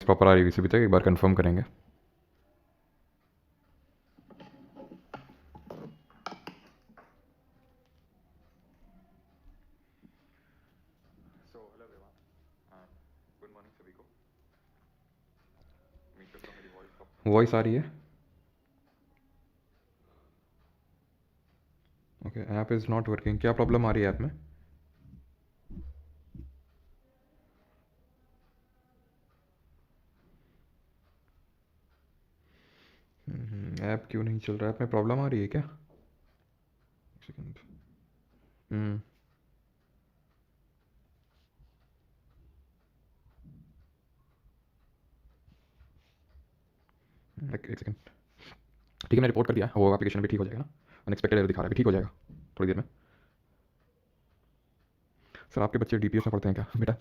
Proper आ रही है तक, एक बार कंफर्म करेंगे। वॉइस आ रही है? Okay, app is not working. क्या प्रॉब्लम आ रही है ऐप में? ऐप क्यों नहीं चल रहा है? ऐप में प्रॉब्लम आ रही है क्या? एक सेकंड। हम्म एक सेकंड। ठीक है, मैंने रिपोर्ट कर दिया, वो एप्लीकेशन भी ठीक हो जाएगा ना। अनएक्सपेक्टेड एरर दिखा रहा है, भी ठीक हो जाएगा थोड़ी देर में। सर आपके बच्चे डीपीएस में पढ़ते हैं क्या बेटा?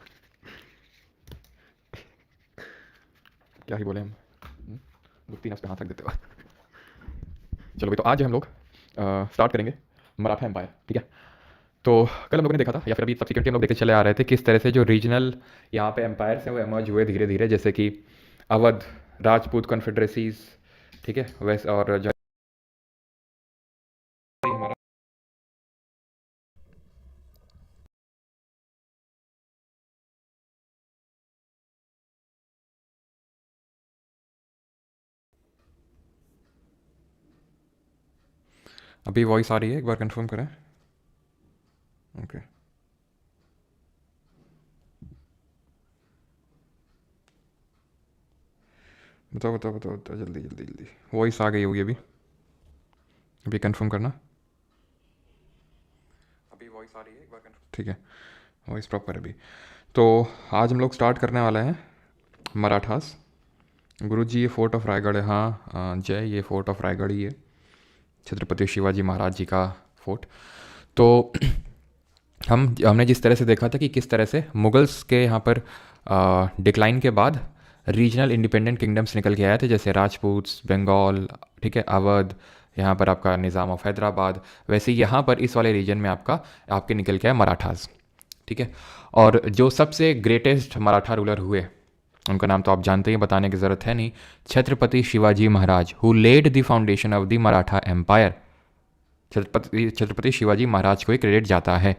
क्या ही बोले हम, दुखती ना उस पर हाथ रख देते हो। चलो भाई, तो आज हम लोग स्टार्ट करेंगे मराठा एम्पायर। ठीक है, तो कल हम लोगों ने देखा था, या फिर अभी सब्सिक्वेंटली हम लोग देखते चले आ रहे थे, किस तरह से जो रीजनल यहाँ पे एम्पायर्स हैं वो एमर्ज हुए धीरे धीरे, जैसे कि अवध, राजपूत कॉन्फेडरेसीज, ठीक है, वैसे और जो हमारा अभी वॉइस आ रही है, एक बार कंफर्म करें। ओके, बताओ बताओ बताओ बताओ, जल्दी जल्दी जल्दी। वॉइस आ गई होगी अभी, अभी कंफर्म करना। अभी वॉइस आ रही है, एक बार कंफर्म। ठीक है, वॉइस प्रॉपर है अभी। तो आज हम लोग स्टार्ट करने वाले हैं मराठास। गुरु जी, ये फोर्ट ऑफ रायगढ़ है। हाँ जय, ये फोर्ट ऑफ रायगढ़ ही है, छत्रपति शिवाजी महाराज जी का फोर्ट। तो हमने जिस तरह से देखा था कि किस तरह से मुगल्स के यहाँ पर डिक्लाइन के बाद रीजनल इंडिपेंडेंट किंगडम्स निकल के आए थे, जैसे राजपूत्स, बंगाल, ठीक है, अवध, यहाँ पर आपका निज़ाम ऑफ हैदराबाद। वैसे ही यहाँ पर इस वाले रीजन में आपके निकल के आए मराठास। ठीक है, और जो सबसे ग्रेटेस्ट मराठा रूलर हुए, उनका नाम तो आप जानते ही, बताने की ज़रूरत है नहीं, Chhatrapati Shivaji Maharaj, who led the foundation of the Maratha empire. Chhatrapati Shivaji Maharaj को ही क्रेडिट जाता है।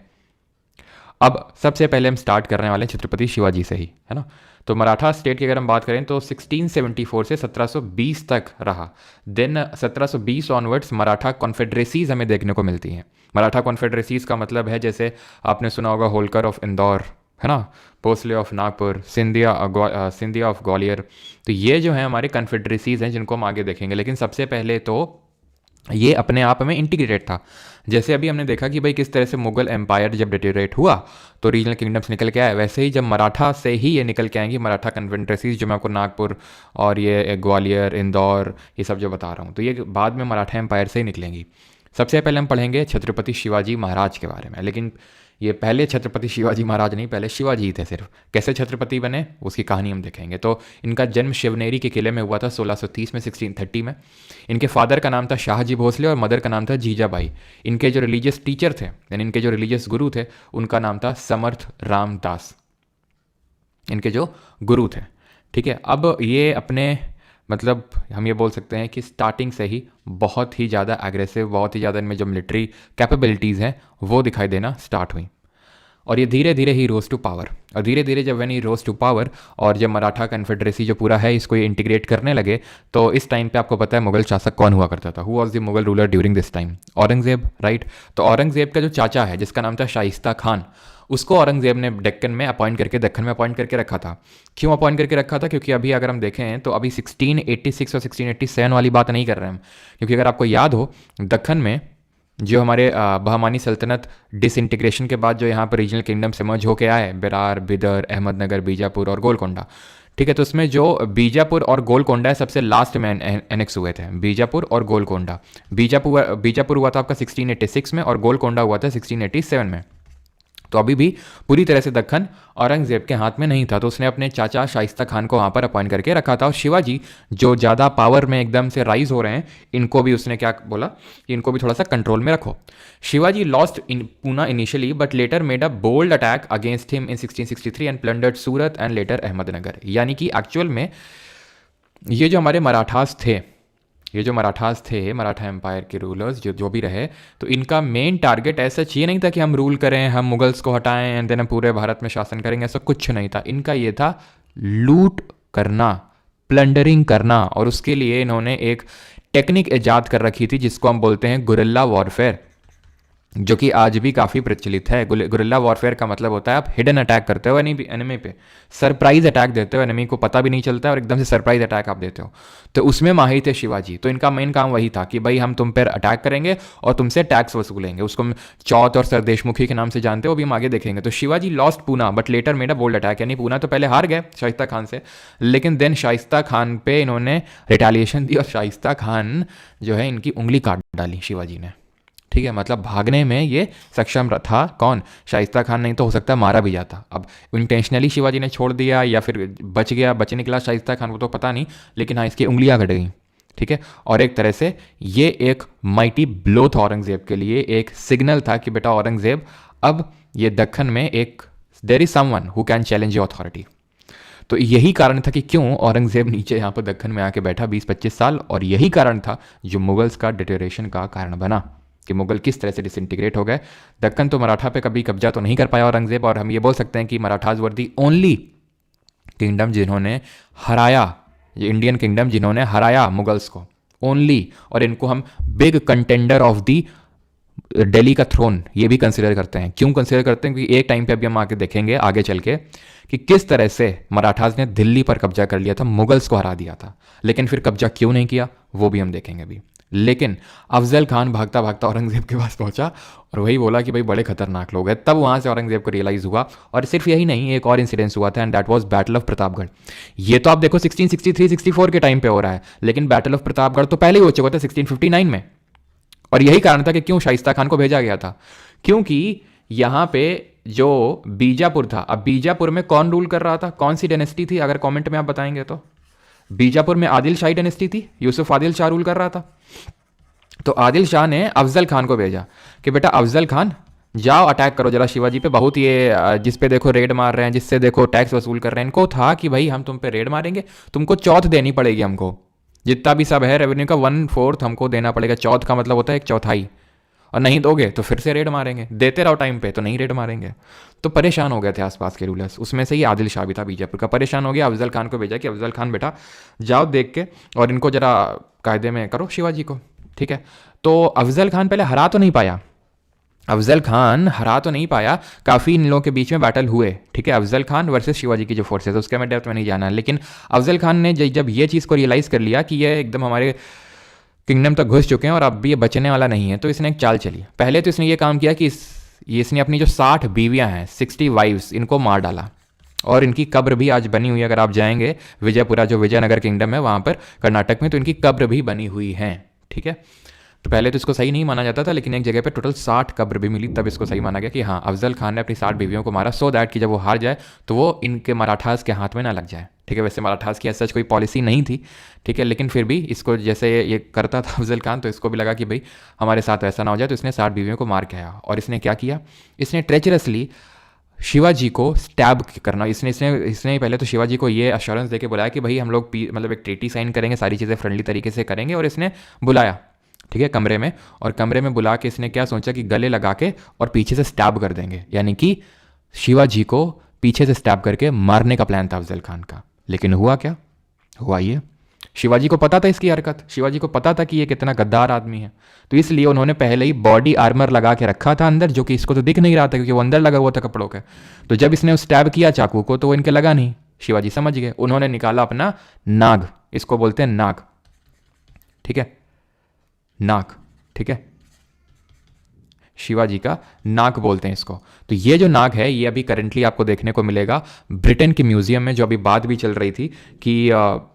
अब सबसे पहले हम स्टार्ट करने वाले हैं छत्रपति शिवाजी से ही, है ना। तो मराठा स्टेट की अगर हम बात करें तो 1674 से 1720 तक रहा। देन 1720 ऑनवर्ड्स मराठा कॉन्फेडरेसीज हमें देखने को मिलती हैं। मराठा कॉन्फेडरेसीज का मतलब है, जैसे आपने सुना होगा, होलकर ऑफ इंदौर, है ना, भोसले ऑफ नागपुर, सिंधिया ऑफ ग्वालियर। तो ये जो है हमारे कॉन्फेडरेसीज हैं जिनको हम आगे देखेंगे, लेकिन सबसे पहले तो ये अपने आप में इंटीग्रेटेड था। जैसे अभी हमने देखा कि भाई किस तरह से मुगल एम्पायर जब डिटेरेट हुआ तो रीजनल किंगडम्स निकल के आए, वैसे ही जब मराठा से ही ये निकल के आएंगी मराठा कन्फेडरेसीज, जो मैं आपको नागपुर और ये ग्वालियर, इंदौर, ये सब जो बता रहा हूँ, तो ये बाद में मराठा एम्पायर से ही निकलेंगी। सबसे पहले हम पढ़ेंगे छत्रपति शिवाजी महाराज के बारे में, लेकिन ये पहले छत्रपति शिवाजी महाराज नहीं, पहले शिवाजी थे सिर्फ। कैसे छत्रपति बने उसकी कहानी हम देखेंगे। तो इनका जन्म शिवनेरी के किले में हुआ था 1630 में, 1630 में। इनके फादर का नाम था शाहजी भोसले और मदर का नाम था जीजाबाई। इनके जो रिलीजियस टीचर थे, यानी इनके जो रिलीजियस गुरु थे, उनका नाम था समर्थ रामदास, इनके जो गुरु थे। ठीक है, अब ये अपने, मतलब हम ये बोल सकते हैं कि स्टार्टिंग से ही बहुत ही ज़्यादा एग्रेसिव, बहुत ही ज़्यादा इनमें जो मिलिट्री कैपेबिलिटीज़ हैं वो दिखाई देना स्टार्ट हुई। और ये धीरे धीरे ही रोज टू पावर, और धीरे धीरे जब when he rose to power और जब मराठा कन्फेडरेसी जो पूरा है इसको ये इंटीग्रेट करने लगे, तो इस टाइम पे आपको पता है मुगल शासक कौन हुआ करता था। Who was the Mughal ruler during this time? Aurangzeb, right. तो औरंगजेब का जो चाचा है जिसका नाम था शाइस्ता खान, उसको औरंगजेब ने डेक्कन में अपॉइंट करके, दक्कन में अपॉइंट करके रखा था। क्यों अपॉइंट करके रखा था? क्योंकि अभी अगर हम देखें तो अभी 1686 और 1687 वाली बात नहीं कर रहे हैं हम, क्योंकि अगर आपको याद हो, दक्कन में जो हमारे बहमानी सल्तनत डिसइंटीग्रेशन के बाद जो यहाँ पर रीजनल किंगडम समर्ज होके आए, बेरार, बिदर, अहमदनगर, बीजापुर और गोलकोंडा, ठीक है, तो उसमें जो बीजापुर और गोलकोंडा है सबसे लास्ट में एनेक्स हुए थे, बीजापुर और गोलकोंडा। बीजापुर हुआ था आपका 1686 में और गोलकोंडा हुआ था 1687 में। तो अभी भी पूरी तरह से दक्खन औरंगजेब के हाथ में नहीं था, तो उसने अपने चाचा शाइस्ता खान को वहाँ पर अपॉइंट करके रखा था। और शिवाजी जो ज़्यादा पावर में एकदम से राइज हो रहे हैं, इनको भी उसने क्या बोला कि इनको भी थोड़ा सा कंट्रोल में रखो। Shivaji lost in Poona initially but later made a bold attack against him in 1663 and plundered Surat and later Ahmednagar. यानी कि एक्चुअल में ये जो हमारे मराठास थे, मराठा एम्पायर के रूलर्स जो जो भी रहे, तो इनका मेन टारगेट ऐसा ये नहीं था कि हम रूल करें, हम मुगल्स को हटाएं एंड देन हम पूरे भारत में शासन करेंगे, ऐसा कुछ नहीं था। इनका ये था लूट करना, प्लंडरिंग करना। और उसके लिए इन्होंने एक टेक्निक ईजाद कर रखी थी जिसको हम बोलते हैं गुरिल्ला वॉरफेयर, जो कि आज भी काफ़ी प्रचलित है। गुरिल्ला वॉरफेयर का मतलब होता है आप हिडन अटैक करते हो एनिमी पे, सरप्राइज अटैक देते हो, एनिमी को पता भी नहीं चलता है और एकदम से सरप्राइज अटैक आप देते हो। तो उसमें माहिर थे शिवाजी। तो इनका मेन काम वही था कि भाई हम तुम पर अटैक करेंगे और तुमसे टैक्स वसूलेंगे। उसको हम चौथ और सरदेशमुखी के नाम से जानते हो, अभी हम आगे देखेंगे। तो Shivaji lost Poona but later made a bold attack, यानी पूना तो पहले हार गए शाइस्ता खान से, लेकिन देन शाइस्ता खान पे इन्होंने रिटेलिएशन दी और शाइस्ता खान जो है इनकी उंगली काट डाली शिवाजी ने। ठीक है, मतलब भागने में ये सक्षम था कौन? शाइस्ता खान। नहीं तो हो सकता है मारा भी जाता। अब इंटेंशनली शिवाजी ने छोड़ दिया या फिर बच निकला शाइस्ता खान, वो तो पता नहीं, लेकिन हाँ इसकी उंगलियां कट गई। ठीक है, और एक तरह से ये एक माइटी ब्लो था औरंगजेब के लिए, एक सिग्नल था कि बेटा औरंगजेब अब ये दक्खन में एक there is someone who can challenge your authority. तो यही कारण था कि क्यों औरंगजेब नीचे यहाँ पर दक्खन में आके बैठा 20-25 साल, और यही कारण था जो मुगल्स का डिटेरेशन का कारण बना कि मुगल किस तरह से डिसइंटीग्रेट हो गए। दक्कन तो मराठा पे कभी कब्जा तो नहीं कर पाया औरंगजेब, और हम ये बोल सकते हैं कि Marathas were the only kingdom जिन्होंने हराया, ये इंडियन किंगडम जिन्होंने हराया मुगल्स को ओनली। और इनको हम big contender of the Delhi का थ्रोन ये भी कंसिडर करते हैं। क्यों कंसिडर करते हैं? क्योंकि एक टाइम पे अभी हम आगे देखेंगे आगे चल के कि किस तरह से मराठाज ने दिल्ली पर कब्जा कर लिया था, मुगल्स को हरा दिया था, लेकिन फिर कब्जा क्यों नहीं किया वो भी हम देखेंगे अभी। लेकिन अफजल खान भागता भागता औरंगजेब के पास पहुंचा और वही बोला कि भाई बड़े खतरनाक लोग हैं। तब वहां से औरंगजेब को रियलाइज हुआ। और सिर्फ यही नहीं, एक और इंसिडेंस हुआ था and that was battle of Pratapgarh. ये तो आप देखो 1663-64 के टाइम पे हो रहा है, लेकिन बैटल ऑफ प्रतापगढ़ तो पहले ही हो चुका था 1659 में। और यही कारण था कि क्यों शाइस्ता खान को भेजा गया था, क्योंकि यहां पे जो बीजापुर था, अब बीजापुर में कौन रूल कर रहा था, कौन सी डायनेस्टी थी? अगर कमेंट में आप बताएंगे तो बीजापुर में आदिल शाही डायनेस्टी थी, यूसुफ आदिल शाह रूल कर रहा था। तो आदिल शाह ने अफजल खान को भेजा कि बेटा अफजल खान जाओ अटैक करो जरा शिवाजी पे। बहुत ये जिस पे देखो रेड मार रहे हैं, जिससे देखो टैक्स वसूल कर रहे हैं। इनको था कि भाई हम तुम पे रेड मारेंगे, तुमको चौथ देनी पड़ेगी, हमको जितना भी सब है रेवेन्यू का 1/4 हमको देना पड़ेगा। चौथ का मतलब होता है 1/4, और नहीं दोगे तो फिर से रेड मारेंगे, देते रहो टाइम पे तो नहीं रेड मारेंगे। तो परेशान हो गए थे आसपास के रूलर्स, उसमें से ही आदिल शाह भी था बीजापुर का। परेशान हो गया, अफजल खान को भेजा कि अफजल खान बेटा जाओ देख के और इनको जरा कायदे में करो शिवाजी को। ठीक है, तो अफजल खान पहले हरा तो नहीं पाया, काफ़ी इन लोगों के बीच में बैटल हुए। ठीक है, अफजल खान वर्सेस शिवाजी की जो फोर्सेस है उसके मैं डेप्थ में नहीं जाना है, लेकिन अफजल खान ने जब ये चीज़ को रियलाइज़ कर लिया कि ये एकदम हमारे किंगडम तक घुस चुके हैं और अब भी ये बचने वाला नहीं है, तो इसने एक चाल चली। पहले तो इसने ये काम किया कि इसने अपनी जो 60 बीवियाँ हैं, 60 वाइव्स, इनको मार डाला। और इनकी कब्र भी आज बनी हुई है, अगर आप जाएंगे विजयपुरा जो विजयनगर किंगडम है वहाँ पर कर्नाटक में, तो इनकी कब्र भी बनी हुई है। ठीक है, तो पहले तो इसको सही नहीं माना जाता था, लेकिन एक जगह पे टोटल 60 कब्र भी मिली, तब इसको सही माना गया कि हाँ अफजल खान ने अपनी 60 बीवियों को मारा, सो दैट कि जब वो हार जाए तो वो इनके मराठास के हाथ में ना लग जाए। ठीक है, वैसे मराठास की सच कोई पॉलिसी नहीं थी। ठीक है, लेकिन फिर भी इसको जैसे ये करता था अफजल खान, तो इसको भी लगा कि भाई हमारे साथ ऐसा ना हो जाए, तो इसने 60 बीवियों को मार के आया। और इसने क्या किया, इसने ट्रेचरसली शिवाजी को स्टैब करना। इसने पहले तो शिवाजी को ये अश्योरेंस देके बुलाया कि भाई हम लोग मतलब एक ट्रीटी साइन करेंगे, सारी चीज़ें फ्रेंडली तरीके से करेंगे। और इसने बुलाया, ठीक है, कमरे में, और कमरे में बुला के इसने क्या सोचा कि गले लगा के और पीछे से स्टैब कर देंगे, यानी कि शिवाजी को पीछे से स्टैब करके मारने का प्लान था अफजल खान का। लेकिन हुआ क्या, हुआ ये, शिवाजी को पता था इसकी हरकत, शिवाजी को पता था कि ये कितना गद्दार आदमी है, तो इसलिए उन्होंने पहले ही बॉडी आर्मर लगा के रखा था अंदर, जो कि इसको तो दिख नहीं रहा था क्योंकि वो अंदर लगा हुआ था कपड़ों के। तो जब इसने स्टैब किया चाकू को तो वो इनके लगा नहीं, शिवाजी समझ गए। उन्होंने निकाला अपना नाग, इसको बोलते हैं नाग, ठीक है, नाक, ठीक है, शिवाजी का नाक बोलते हैं इसको। तो ये जो नाक है ये अभी करंटली आपको देखने को मिलेगा ब्रिटेन के म्यूजियम में, जो अभी बात भी चल रही थी कि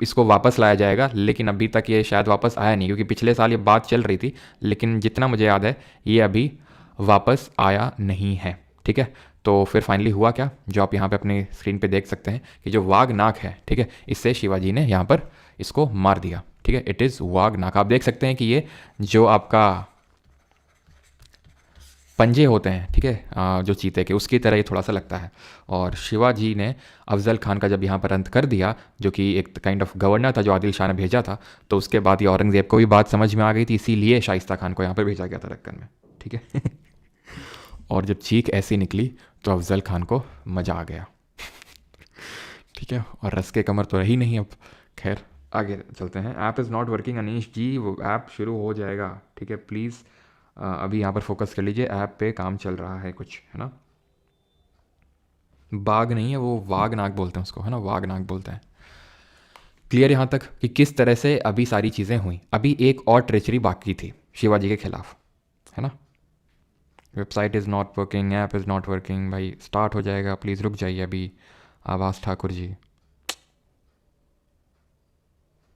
इसको वापस लाया जाएगा, लेकिन अभी तक ये शायद वापस आया नहीं, क्योंकि पिछले साल ये बात चल रही थी, लेकिन जितना मुझे याद है ये अभी वापस आया नहीं है। ठीक है, तो फिर फाइनली हुआ क्या, जो आप यहाँ पे अपनी स्क्रीन पे देख सकते हैं कि जो वाघ नाग है, ठीक है, इससे शिवाजी ने यहाँ पर इसको मार दिया, ठीक है। इट इज़ वाघ नाग। आप देख सकते हैं कि ये जो आपका पंजे होते हैं, ठीक है, जो चीते के, उसकी तरह ये थोड़ा सा लगता है। और शिवाजी ने अफजल खान का जब यहाँ पर अंत कर दिया, जो कि एक काइंड ऑफ गवर्नर था जो आदिल शाह ने भेजा था, तो उसके बाद ये औरंगज़ेब को भी बात समझ में आ गई थी, इसीलिए शाइस्ता खान को यहाँ पर भेजा गया था दक्कन में, ठीक है। और जब चीख ऐसी निकली तो अफजल खान को मज़ा आ गया, ठीक है। और रस के कमर तो रही नहीं अब। खैर आगे चलते हैं। App is not working Anish ji, वो ऐप शुरू हो जाएगा, ठीक है, प्लीज़ अभी यहाँ पर फोकस कर लीजिए, ऐप पे काम चल रहा है कुछ, है ना। बाघ नहीं है वो, वाघ नाग बोलते हैं उसको, है ना, वाघ नाग बोलते हैं। क्लियर यहाँ तक कि किस तरह से अभी सारी चीज़ें हुई। अभी एक और ट्रेचरी बाकी थी शिवाजी के खिलाफ, है ना। Website is not working, app is not working. भाई स्टार्ट हो जाएगा, प्लीज़ रुक जाइए अभी। आवाज़ ठाकुर जी,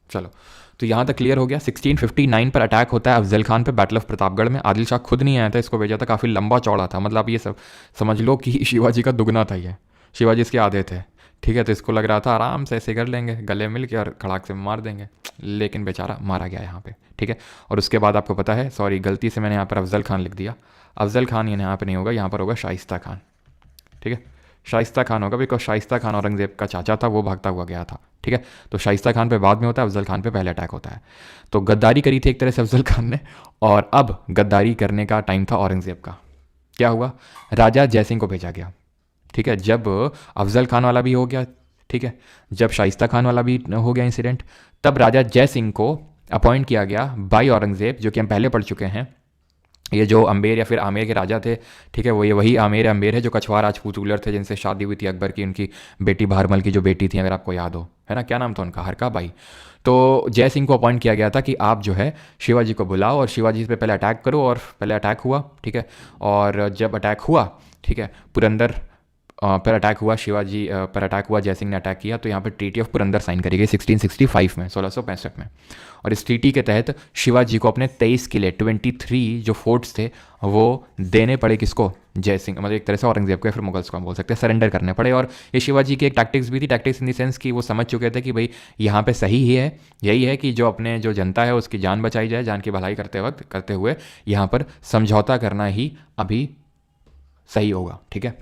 चलो। तो यहाँ तक क्लियर हो गया। 1659 पर अटैक होता है अफजल खान पे बैटल ऑफ प्रतापगढ़ में। आदिल शाह खुद नहीं आया था, इसको भेजा था, काफ़ी लंबा चौड़ा था, मतलब ये सब समझ लो कि शिवाजी का दुगना था ये, शिवाजी इसके आधे थे, ठीक है। तो इसको लग रहा था आराम से ऐसे कर लेंगे, गले मिल के और खड़ाक से मार देंगे, लेकिन बेचारा मारा गया यहाँ पे, ठीक है। और उसके बाद आपको पता है, सॉरी गलती से मैंने यहाँ पर अफजल खान लिख दिया, अफजल खान यहाँ पर नहीं होगा, यहाँ पर होगा शाइस्ता खान, ठीक है। शाइस्ता खान होगा, बिकॉज शाइस्ता खान औरंगज़ेब का चाचा था, वो भागता हुआ गया था, ठीक है। तो शाइस्ता खान पे बाद में होता है, अफजल खान पे पहले अटैक होता है। तो गद्दारी करी थी एक तरह से अफजल खान ने, और अब गद्दारी करने का टाइम था औरंगज़ेब का। क्या हुआ, राजा जयसिंह को भेजा गया, ठीक है। जब अफजल खान वाला भी हो गया, ठीक है, जब शाइस्ता खान वाला भी हो गया इंसिडेंट, तब राजा जयसिंह को अपॉइंट किया गया बाई औरंगज़ेब, जो कि हम पहले पढ़ चुके हैं। ये जो अम्बेर या फिर आमेर के राजा थे, ठीक है, वो ये वही अम्बेर है जो कछवार राजपूत रूलर थे, जिनसे शादी हुई थी अकबर की, उनकी बेटी भारमल की जो बेटी थी, अगर आपको याद हो, है ना, क्या नाम था उनका, हरका बाई। तो जय सिंह को अपॉइंट किया गया था कि आप जो है शिवाजी को बुलाओ और शिवाजी पे पहले अटैक करो, और पहले अटैक हुआ, ठीक है। और जब अटैक हुआ, ठीक है, पुरंदर पर अटैक हुआ, शिवाजी पर अटैक हुआ, जयसिंह ने अटैक किया, तो यहाँ पर ट्रीटी ऑफ पुरंदर साइन करी गई 1665 में, 1665 में। और इस ट्रीटी के तहत शिवाजी को अपने 23 किले, 23 जो फोर्ट्स थे, वो देने पड़े किसको, जयसिंह, मतलब एक तरह से औरंगजेब को या फिर मुगल्स को हम बोल सकते हैं, सरेंडर करने पड़े। और ये शिवाजी की एक टैक्टिक्स भी थी, टैक्टिक्स इन द सेंस कि वो समझ चुके थे कि भाई यहाँ पे सही ही है, यही है कि जो अपने जो जनता है उसकी जान बचाई जाए, जान की भलाई करते हुए यहाँ पर समझौता करना ही अभी सही होगा, ठीक है।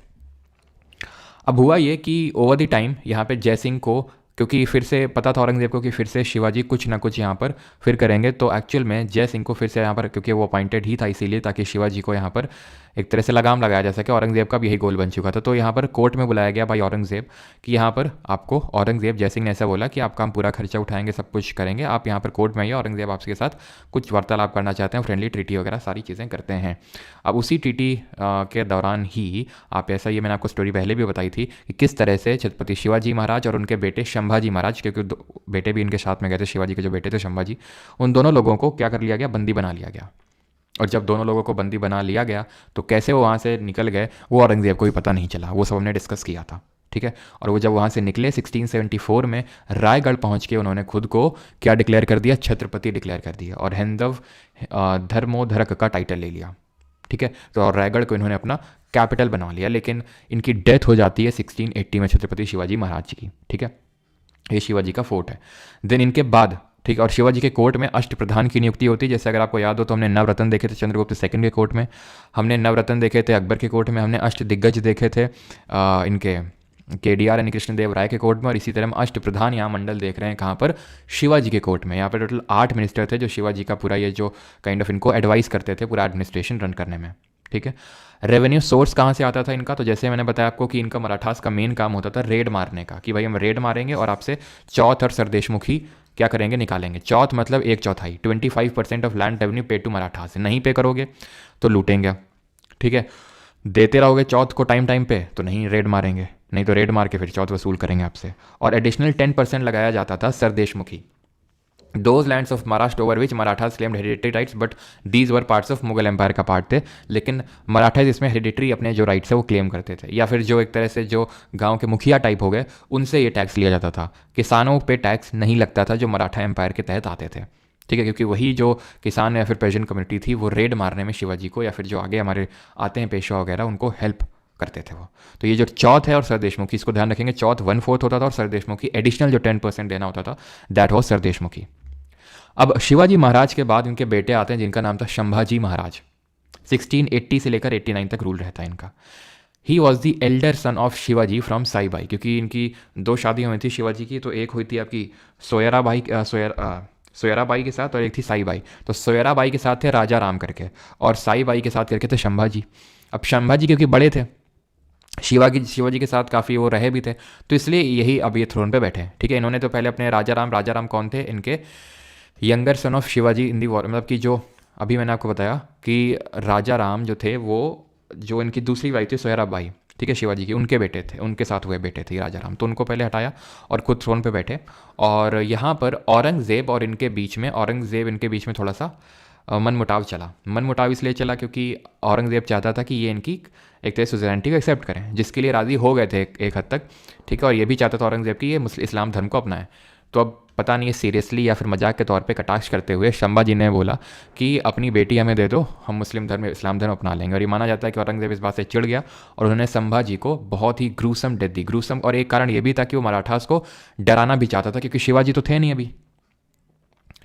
अब हुआ ये कि ओवर द टाइम यहाँ पे जयसिंह को, क्योंकि फिर से पता था औरंगजेब को कि फिर से शिवाजी कुछ ना कुछ यहाँ पर फिर करेंगे, तो एक्चुअल में जयसिंह को फिर से यहाँ पर, क्योंकि वो अपॉइंटेड ही था इसीलिए, ताकि शिवाजी को यहाँ पर एक तरह से लगाम लगाया जा सके। औरंगजेब का भी यही गोल बन चुका था। तो यहाँ पर कोर्ट में बुलाया गया भाई औरंगजेब कि यहाँ पर आपको, औरंगजेब जयसिंह ने ऐसा बोला कि आपका हम पूरा खर्चा उठाएंगे, सब कुछ करेंगे, आप यहाँ पर कोर्ट में आइए, औरंगजेब आपके साथ कुछ वार्तालाप करना चाहते हैं, फ्रेंडली ट्रीटी वगैरह सारी चीज़ें करते हैं। अब उसी ट्रीटी के दौरान ही आप, ऐसा ये मैंने आपको स्टोरी पहले भी बताई थी कि किस तरह से छत्रपति शिवाजी महाराज और उनके बेटे शंभाजी महाराज, क्योंकि बेटे भी इनके साथ में गए थे, शिवाजी के जो बेटे थे शंभाजी, उन दोनों लोगों को क्या कर लिया गया, बंदी बना लिया गया। और जब दोनों लोगों को बंदी बना लिया गया तो कैसे वो वहाँ से निकल गए वो औरंगजेब को भी पता नहीं चला, वो सब हमने डिस्कस किया था, ठीक है। और वो जब वहाँ से निकले 1674 में रायगढ़ पहुँच के उन्होंने खुद को क्या डिक्लेयर कर दिया, छत्रपति डिक्लेयर कर दिया, और हैंदव धर्मोधरक का टाइटल ले लिया, ठीक है। तो और रायगढ़ को इन्होंने अपना कैपिटल बना लिया, लेकिन इनकी डेथ हो जाती है 1680 में छत्रपति शिवाजी महाराज जी की, ठीक है। ये शिवाजी का फोर्ट है। देन इनके बाद, ठीक है, और शिवाजी के कोर्ट में अष्ट प्रधान की नियुक्ति होती है। जैसे अगर आपको याद हो तो हमने नवरत्न देखे थे चंद्रगुप्त सेकंड के कोर्ट में, हमने नवरत्न देखे थे अकबर के कोर्ट में, हमने अष्ट दिग्गज देखे थे इनके KDR यानी कृष्णदेव राय के कोर्ट में, और इसी तरह हम अष्ट प्रधान यहाँ मंडल देख रहे हैं कहाँ पर, शिवाजी के कोर्ट में। यहाँ पर टोटल 8 मिनिस्टर थे जो शिवाजी का पूरा ये जो काइंड ऑफ इनको एडवाइस करते थे पूरा एडमिनिस्ट्रेशन रन करने में, ठीक है। रेवेन्यू सोर्स कहाँ से आता था इनका, तो जैसे मैंने बताया आपको कि इनका मराठास का मेन काम होता था रेड मारने का, कि भाई हम रेड मारेंगे और आपसे चौथ और सरदेशमुखी क्या करेंगे, निकालेंगे। चौथ मतलब 1/4, 25% ऑफ लैंड रेवेन्यू पे टू मराठास, नहीं पे करोगे तो लूटेंगे, ठीक है। देते रहोगे चौथ को टाइम टाइम पे तो नहीं रेड मारेंगे, नहीं तो रेड मार के फिर चौथ वसूल करेंगे आपसे। और एडिशनल 10% लगाया जाता था sardeshmukhi, those lands of Maharashtra over which Marathas claimed hereditary rights but these were parts of Mughal empire का पार्ट थे, लेकिन मराठाज इसमें हेरिडेटरी अपने जो राइट्स है वो क्लेम करते थे, या फिर जो एक तरह से जो गांव के मुखिया टाइप हो गए उनसे ये टैक्स लिया जाता था। किसानों पे टैक्स नहीं लगता था जो मराठा एम्पायर के तहत आते थे, ठीक है, क्योंकि वही जो किसान या फिर पेशेंट कम्युनिटी थी वो रेड मारने में शिवाजी को या फिर जो आगे हमारे आते हैं पेशवा वगैरह उनको हेल्प करते थे वो। तो ये जो चौथ है और सर देशमुखी, इसको ध्यान रखेंगे, चौथ 1/4 होता था और सर देशमुखी एडिशनल जो 10% देना होता था दैट वॉज सर देशमुखी। अब शिवाजी महाराज के बाद इनके बेटे आते हैं जिनका नाम था संभाजी महाराज। 1680 से लेकर 89 तक रूल रहता है इनका। He was the elder son of Shivaji from Saibai, क्योंकि इनकी 2 शादी हुई थी शिवाजी की। तो एक हुई थी आपकी सोयराबाई के साथ और एक थी साईबाई। तो सोयराबाई के साथ थे राजा राम करके और साईबाई के साथ करके थे संभाजी। अब संभाजी क्योंकि बड़े थे शिवाजी के साथ, काफ़ी वो रहे भी थे, तो इसलिए यही अब ये थ्रोन पे बैठे। ठीक है, इन्होंने तो पहले अपने राजा राम कौन थे, इनके younger son of Shivaji in the war, मतलब कि जो अभी मैंने आपको बताया कि राजा राम जो थे वो जो इनकी दूसरी वाइफ थी सोयराबाई, ठीक है, शिवाजी की, उनके बेटे थे, उनके साथ हुए बेटे थे राजा राम। तो उनको पहले हटाया और खुद थ्रोन पे बैठे। और यहाँ पर औरंगज़ेब और इनके बीच में थोड़ा सा मनमुटाव चला। मनमुटाव इसलिए चला क्योंकि औरंगज़ेब चाहता था कि ये इनकी एक तरह सुजैनिटी को एक्सेप्ट करें, जिसके लिए राज़ी हो गए थे एक हद तक। ठीक है, और ये भी चाहता था औरंगज़ेब कि ये इस्लाम धर्म को अपनाए। तो अब पता नहीं है सीरियसली या फिर मजाक के तौर पे कटाक्ष करते हुए संभाजी ने बोला कि अपनी बेटी हमें दे दो, हम इस्लाम धर्म अपना लेंगे। और ये माना जाता है कि औरंगज़ेब इस बात से चिढ़ गया और उन्होंने संभाजी को बहुत ही ग्रूसम डेथ दी। ग्रूसम, और एक कारण ये भी था कि वो मराठास को डराना भी चाहता था, क्योंकि शिवाजी तो थे नहीं अभी।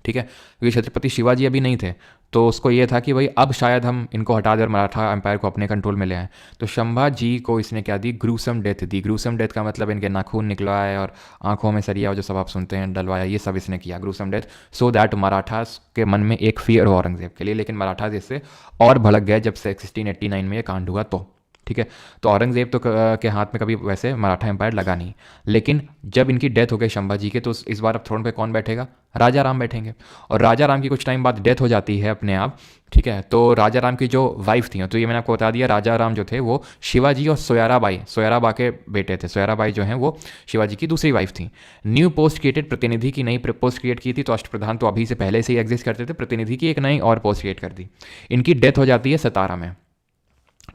ठीक है, क्योंकि छत्रपति शिवाजी अभी नहीं थे, तो उसको ये था कि भाई अब शायद हम इनको हटा दें और मराठा एम्पायर को अपने कंट्रोल में ले आए। तो संभाजी को इसने क्या दी, ग्रूसम डेथ दी। ग्रूसम डेथ का मतलब इनके नाखून निकलवाए और आंखों में सरिया जो सब आप सुनते हैं डलवाया, ये सब इसने किया, gruesome death, so that Marathas के मन में एक फियर हो औरंगज़ेब के लिए। लेकिन मराठास इससे और भड़क गए जब से 1689 में ये कांड हुआ। तो ठीक है, तो औरंगज़ेब तो के हाथ में कभी वैसे मराठा एम्पायर लगा नहीं। लेकिन जब इनकी डेथ हो गई संभाजी के, तो इस बार अब थ्रोन पे कौन बैठेगा, राजा राम बैठेंगे। और राजा राम की कुछ टाइम बाद डेथ हो जाती है अपने आप। ठीक है, तो राजा राम की जो वाइफ थी, तो ये मैंने आपको बता दिया, राजा राम जो थे वो शिवाजी और सोयराबा के बेटे थे। सोयराबाई जो हैं वो शिवाजी की दूसरी वाइफ थी। न्यू पोस्ट क्रिएटेड, प्रतिनिधि की नई पोस्ट क्रिएट की थी। तो अष्टप्रधान तो अभी से पहले से ही एग्जिस्ट करते थे, प्रतिनिधि की एक नई और पोस्ट क्रिएट कर दी। इनकी डेथ हो जाती है 17 में।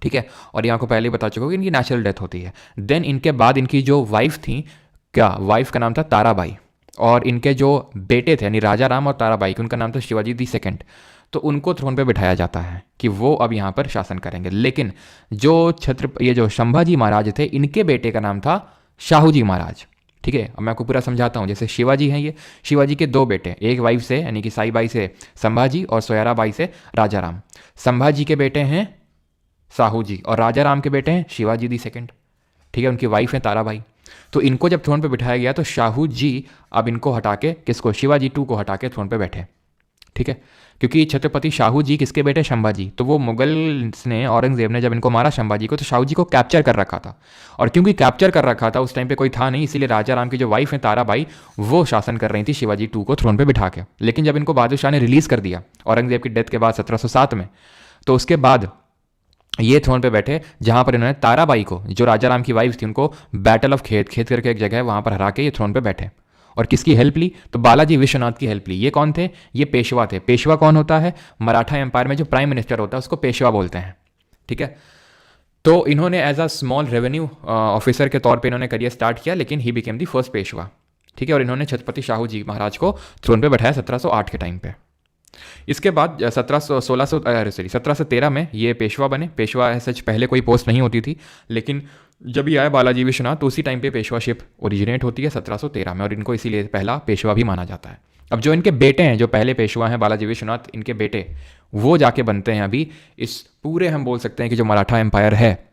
ठीक है, और यहाँ को पहले ही बता चुका हूँ कि इनकी नेचुरल डेथ होती है। देन इनके बाद इनकी जो वाइफ थी, वाइफ का नाम था ताराबाई, और इनके जो बेटे थे यानी राजा राम और ताराबाई, उनका नाम था शिवाजी दी सेकंड। तो उनको थ्रोन पे बिठाया जाता है कि वो अब यहाँ पर शासन करेंगे। लेकिन जो संभाजी महाराज थे, इनके बेटे का नाम था शाहूजी महाराज। ठीक है, अब मैं आपको पूरा समझाता हूँ। जैसे शिवाजी हैं, ये शिवाजी के 2 बेटे, एक वाइफ से यानी कि साईबाई से संभाजी और सोयराबाई से राजा राम। संभाजी के बेटे हैं साहू जी और राजा राम के बेटे हैं शिवाजी दी सेकंड। ठीक है, उनकी वाइफ है ताराबाई। तो इनको जब थ्रोन पे बिठाया गया तो शाहू जी अब इनको हटा के, किसको, शिवाजी 2 को हटा के थ्रोन पे बैठे। ठीक है, क्योंकि छत्रपति शाहू जी किसके बेटे, संभाजी। तो वो मुगल्स ने, औरंगजेब ने जब इनको मारा संभाजी को, तो शाहू जी को कैप्चर कर रखा था। और क्योंकि कैप्चर कर रखा था, उस टाइम पे कोई था नहीं, इसीलिए राजा राम की जो वाइफ है ताराबाई, वो शासन कर रही थी शिवाजी 2 को थ्रोन पे बिठा के। लेकिन जब इनको बहादुर शाह ने रिलीज कर दिया औरंगजेब की डेथ के बाद 1707 में, तो उसके बाद ये थ्रोन पे बैठे, जहां पर इन्होंने ताराबाई को, जो राजा राम की वाइफ थी, उनको बैटल ऑफ खेत करके एक जगह है, वहां पर हरा के ये थ्रोन पे बैठे। और किसकी हेल्प ली, तो बालाजी विश्वनाथ की हेल्प ली। ये कौन थे, ये पेशवा थे। पेशवा कौन होता है, मराठा एम्पायर में जो प्राइम मिनिस्टर होता है उसको पेशवा बोलते हैं। ठीक है, तो इन्होंने as a small revenue officer के तौर पे इन्होंने करियर स्टार्ट किया, लेकिन he became the first Peshwa. ठीक है, और इन्होंने छत्रपति शाहू जी महाराज को थ्रोन पे बैठाया 1708 के टाइम पे। इसके बाद 1713 में ये पेशवा बने। पेशवा सच पहले कोई पोस्ट नहीं होती थी, लेकिन जब ये आया बालाजी विश्वनाथ, तो उसी टाइम पे पेशवाशिप ओरिजिनेट होती है 1713 में, और इनको इसीलिए पहला पेशवा भी माना जाता है। अब जो इनके बेटे हैं, जो पहले पेशवा हैं बालाजी विश्वनाथ, इनके बेटे वो जाके बनते हैं अभी इस पूरे, हम बोल सकते हैं कि जो मराठा एम्पायर है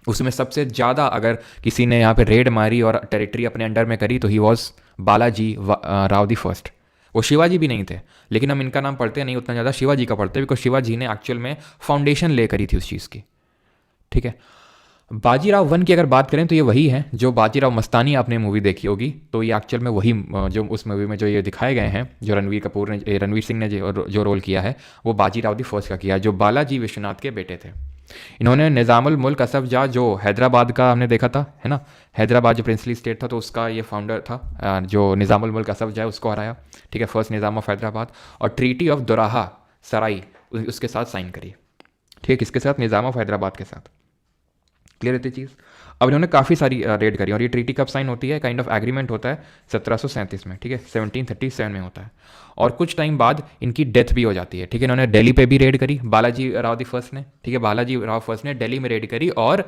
उसमें सबसे ज़्यादा, अगर किसी ने यहाँ पे रेड मारी और टेरिटरी अपने अंडर में करी, तो he was Balaji Rao the first. वो शिवाजी भी नहीं थे, लेकिन हम इनका नाम पढ़ते नहीं उतना ज़्यादा, शिवाजी का पढ़ते, बिकॉज शिवाजी ने एक्चुअल में फाउंडेशन ले करी थी उस चीज़ की। ठीक है, बाजीराव 1 की अगर बात करें तो ये वही है जो बाजीराव मस्तानी आपने मूवी देखी होगी, तो ये एक्चुअल में वही, जो उस मूवी में जो ये दिखाए गए हैं, जो रणवीर सिंह ने जो रोल किया है, वो बाजीराव दी फर्स्ट का किया, जो बालाजी विश्वनाथ के बेटे थे। इन्होंने निज़ामुल मुल्क असफ जाह, जो हैदराबाद का हमने देखा था, है ना, हैदराबाद जो प्रिंसली स्टेट था, तो उसका ये फाउंडर था, जो निज़ामुल मुल्क असफ जाह, उसको हराया। ठीक है, फर्स्ट निज़ाम ऑफ हैदराबाद, और ट्रीटी ऑफ दोराहा सराई उसके साथ साइन करी। ठीक है, किसके साथ, निज़ाम ऑफ हैदराबाद के साथ। क्लियर रहती चीज़। अब इन्होंने काफ़ी सारी रेड करी, और ये ट्रीटी कब साइन होती है, काइंड ऑफ एग्रीमेंट होता है 1737 में। ठीक है, 1737 में होता है, और कुछ टाइम बाद इनकी डेथ भी हो जाती है। ठीक है, इन्होंने दिल्ली पे भी रेड करी, बालाजी राव दी फर्स्ट ने। ठीक है, बालाजी राव फर्स्ट ने दिल्ली में रेड करी और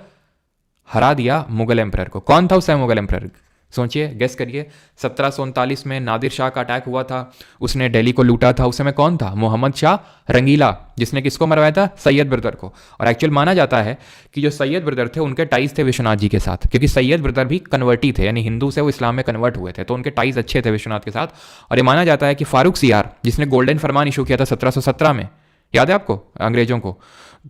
हरा दिया मुगल एम्परर को। कौन था उस समय मुगल एम्परर? सोचिए, गेस करिए। 1739 में नादिर शाह का अटैक हुआ था, उसने दिल्ली को लूटा था। उस समय कौन था? मोहम्मद शाह रंगीला, जिसने किसको मरवाया था? सैयद ब्रदर को। और एक्चुअल माना जाता है कि जो सैयद ब्रदर थे उनके टाइज थे विश्वनाथ जी के साथ, क्योंकि सैयद ब्रदर भी कन्वर्टी थे, यानी हिंदू से वो इस्लाम में कन्वर्ट हुए थे, तो उनके टाइज अच्छे थे विश्वनाथ के साथ। और ये माना जाता है कि फारूक सियार, जिसने गोल्डन फरमान इशू किया था 1717 में, याद है आपको, अंग्रेजों को,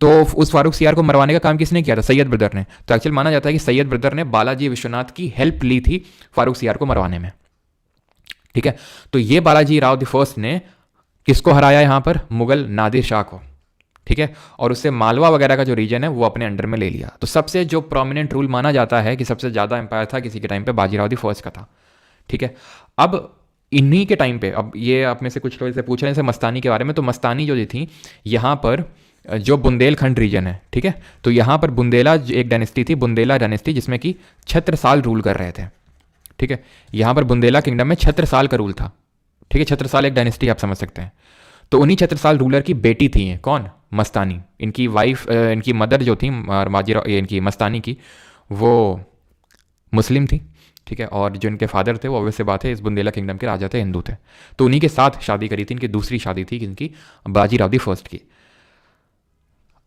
तो उस फारूक सियार को मरवाने का काम किसने किया था? सैयद ब्रदर ने। तो एक्चुअल माना जाता है कि सैयद ब्रदर ने बालाजी विश्वनाथ की हेल्प ली थी फारूक सियार को मरवाने में। ठीक है, तो ये बालाजी राव द फर्स्ट ने किसको हराया यहां पर? मुगल नादिर शाह को। ठीक है, और उससे मालवा वगैरह का जो रीजन है वो अपने अंडर में ले लिया। तो सबसे जो प्रोमिनेंट रूल माना जाता है कि सबसे ज्यादा एम्पायर था किसी के टाइम पे, बाजीराव द फर्स्ट का था। ठीक है, अब इन्हीं के टाइम पे, अब ये आप में से कुछ लोग से पूछ रहे हैं मस्तानी के बारे में, तो मस्तानी जो थी यहाँ पर, जो बुंदेलखंड रीजन है, ठीक है, तो यहाँ पर बुंदेला एक डायनेस्टी थी, बुंदेला डायनेस्टी, जिसमें कि छत्रसाल रूल कर रहे थे। ठीक है, यहाँ पर बुंदेला किंगडम में छत्रसाल का रूल था। ठीक है, छत्रसाल एक डायनेस्टी आप समझ सकते हैं। तो उन्हीं छत्रसाल रूलर की बेटी थी ये, कौन? मस्तानी। इनकी वाइफ, इनकी मदर जो थी माजीराव, इनकी मस्तानी की, वो मुस्लिम थी। ठीक है, और जो इनके फादर थे वो ऑब्वियस सी बात है इस बुंदेला किंगडम के राजा थे, हिंदू थे। तो उन्हीं के साथ शादी करी थी, इनकी दूसरी शादी थी इनकी बाजीराव दी फर्स्ट की।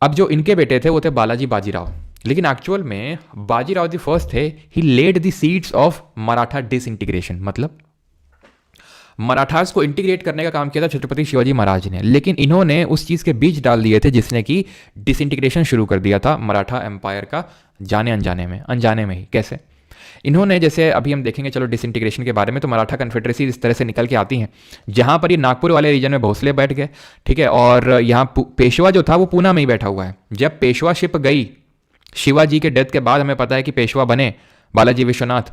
अब जो इनके बेटे थे वो थे बालाजी बाजीराव, लेकिन एक्चुअल में बाजीराव दी फर्स्ट थे, he led the seeds of Maratha disintegration. मतलब मराठास को इंटीग्रेट करने का काम किया था छत्रपति शिवाजी महाराज ने, लेकिन इन्होंने उस चीज़ के बीज डाल दिए थे जिसने कि डिसइंटीग्रेशन शुरू कर दिया था मराठा एम्पायर का, जाने अनजाने में, अनजाने में ही। कैसे? इन्होंने, जैसे अभी हम देखेंगे चलो डिसइंटीग्रेशन के बारे में, तो मराठा कन्फेडरेसी इस तरह से निकल के आती हैं, जहाँ पर ये नागपुर वाले रीजन में भोसले बैठ गए। ठीक है, और यहाँ पेशवा जो था वो पूना में ही बैठा हुआ है। जब पेशवा शिप गई शिवाजी के डेथ के बाद, हमें पता है कि पेशवा बने बालाजी विश्वनाथ,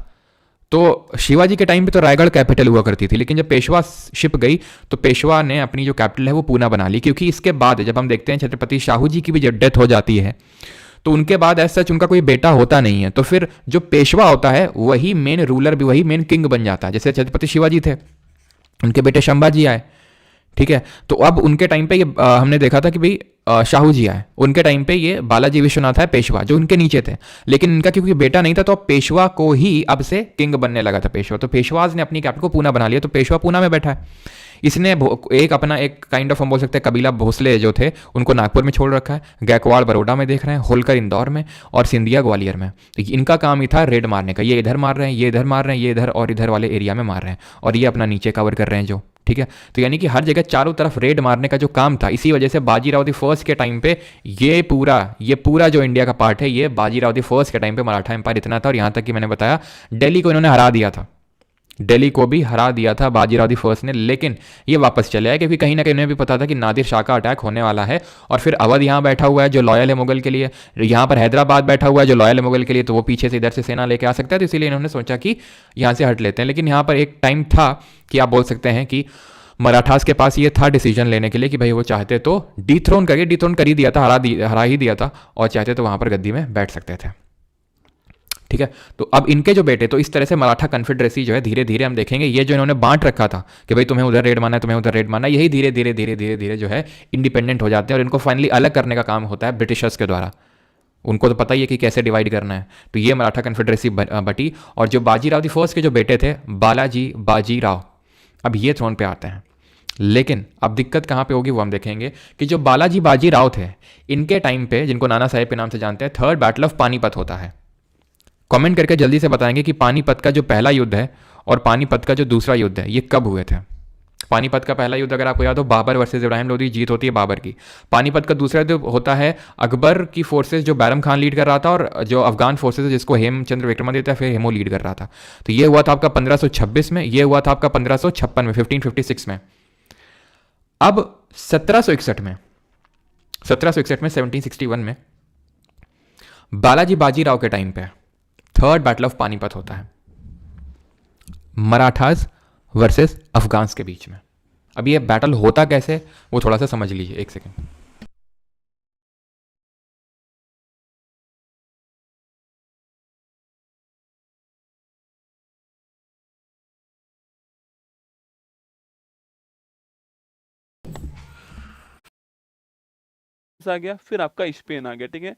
तो शिवाजी के टाइम पे तो रायगढ़ कैपिटल हुआ करती थी, लेकिन जब पेशवा शिप गई तो पेशवा ने अपनी जो कैपिटल है वो पूना बना ली, क्योंकि इसके बाद जब हम देखते हैं छत्रपति शाहू जी की भी जब डेथ हो जाती है तो उनके बाद ऐसा सच उनका कोई बेटा होता नहीं है, तो फिर जो पेशवा होता है वही मेन रूलर भी, वही मेन किंग बन जाता है। जैसे छत्रपति शिवाजी थे, उनके बेटे शंभाजी आए। ठीक है, तो अब उनके टाइम पे ये हमने देखा था कि भाई शाहू जी आए, उनके टाइम पे ये बालाजी विश्वनाथ है पेशवा, जो उनके नीचे थे, लेकिन इनका क्योंकि बेटा नहीं था तो अब पेशवा को ही अब से किंग बनने लगा था पेशवा। तो पेशवाज ने अपनी कैपिटल को पूना बना लिया, तो पेशवा पूना में बैठा है। इसने एक अपना एक काइंड ऑफ हम बोल सकते हैं कबीला भोसले जो थे उनको नागपुर में छोड़ रखा है, गायकवाड़ बड़ौदा में देख रहे हैं, होलकर इंदौर में, और सिंधिया ग्वालियर में। तो इनका काम ही था रेड मारने का, ये इधर मार रहे हैं, ये इधर मार रहे हैं, ये इधर और इधर वाले एरिया में मार रहे हैं, और ये अपना नीचे कवर कर रहे हैं जो। ठीक है, तो यानी कि हर जगह चारों तरफ रेड मारने का जो काम था, इसी वजह से बाजीराव द फर्स्ट के टाइम पे ये पूरा जो इंडिया का पार्ट है, ये बाजीराव द फर्स्ट के टाइम पे मराठा एम्पायर इतना था, और यहाँ तक कि मैंने बताया दिल्ली को इन्होंने हरा दिया था, दिल्ली को भी हरा दिया था बाजीराव दी फर्स्ट ने। लेकिन ये वापस चले आए क्योंकि कहीं ना कहीं उन्हें भी पता था कि नादिर शाह का अटैक होने वाला है, और फिर अवध यहाँ बैठा हुआ है जो लॉयल है मुगल के लिए, यहाँ पर हैदराबाद बैठा हुआ है जो लॉयल है मुगल के लिए, तो वो पीछे से इधर से सेना लेके आ सकता है, तो इसीलिए इन्होंने सोचा कि यहाँ से हट लेते हैं। लेकिन यहाँ पर एक टाइम था कि आप बोल सकते हैं कि मराठास के पास ये था डिसीजन लेने के लिए कि भाई वो चाहते तो डिथ्रोन कर ही दिया था, हरा ही दिया था, और चाहते तो वहाँ पर गद्दी में बैठ सकते थे। ठीक है, तो अब इनके जो बेटे, तो इस तरह से मराठा कन्फेडरेसी जो है धीरे धीरे हम देखेंगे, ये जो इन्होंने बांट रखा था कि भाई तुम्हें उधर रेड मारना है, तुम्हें उधर रेड मारना है, यही धीरे धीरे धीरे धीरे धीरे जो है इंडिपेंडेंट हो जाते हैं, और इनको फाइनली अलग करने का काम होता है ब्रिटिशर्स के द्वारा। उनको तो पता ही है कि कैसे डिवाइड करना है, तो ये मराठा कन्फेडरेसी बटी, और जो बाजीराव दी फर्स्ट के जो बेटे थे बालाजी बाजीराव, अब ये थ्रोन पे आते हैं। लेकिन अब दिक्कत कहाँ पे होगी वो हम देखेंगे कि जो बालाजी बाजीराव थे, इनके टाइम पे, जिनको नाना साहेब के नाम से जानते हैं, थर्ड बैटल ऑफ पानीपत होता है। कमेंट करके जल्दी से बताएंगे कि पानीपत का जो पहला युद्ध है और पानीपत का जो दूसरा युद्ध है ये कब हुए थे। पानीपत का पहला युद्ध अगर आपको याद हो, बाबर वर्सेस इब्राहिम लोदी, जीत होती है बाबर की। पानीपत का दूसरा युद्ध होता है अकबर की फोर्सेस जो बैरम खान लीड कर रहा था, और जो अफगान फोर्सेस है जिसको हेमचंद्र विक्रमादित्य फिर हेमो लीड कर रहा था। तो ये हुआ था आपका 1526 में, ये हुआ था आपका 1556 में, 1556 में। अब 1761 में 1761 में बालाजी बाजीराव के टाइम पे थर्ड बैटल ऑफ पानीपत होता है, मराठास वर्सेस अफगान्स के बीच में। अब ये बैटल होता कैसे वो थोड़ा सा समझ लीजिए, एक सेकेंड। आ गया, फिर आपका स्पेन आ गया। ठीक है,